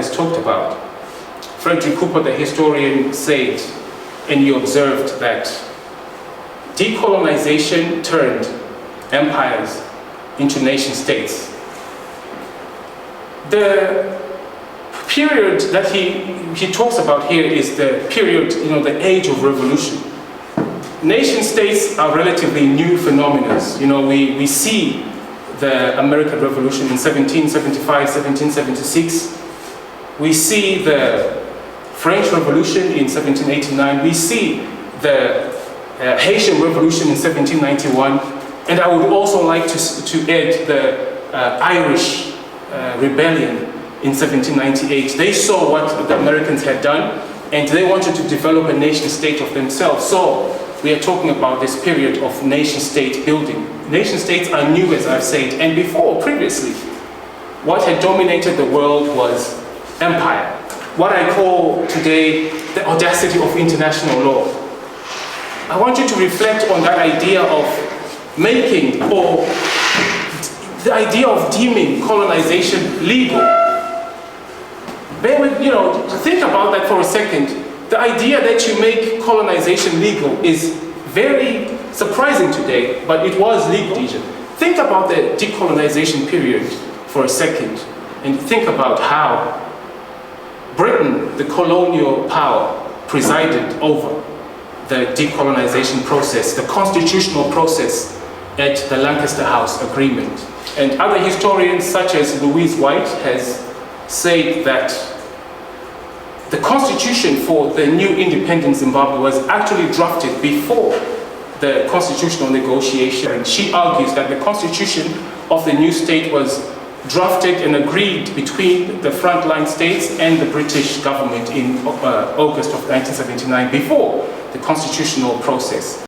has talked about. Frederick Cooper, the historian, said, and he observed that decolonization turned empires into nation states. The period that he talks about here is the period, the age of revolution. Nation states are relatively new phenomena. We see the American Revolution in 1775, 1776. We see the French Revolution in 1789. We see the Haitian Revolution in 1791. And I would also like to add the Irish Rebellion in 1798. They saw what the Americans had done, and they wanted to develop a nation state of themselves. So we are talking about this period of nation state building. Nation states are new, as I've said, and previously, what had dominated the world was empire. What I call today the audacity of international law. I want you to reflect on that idea of making, or the idea of deeming colonization legal. Think about that for a second. The idea that you make colonization legal is very surprising today, but it was legal. Think about the decolonization period for a second, and think about how Britain, the colonial power, presided over the decolonization process, the constitutional process at the Lancaster House Agreement. And other historians, such as Louise White, has said that the constitution for the new independent Zimbabwe was actually drafted before the constitutional negotiation. And she argues that the constitution of the new state was drafted and agreed between the frontline states and the British government in August of 1979, before the constitutional process.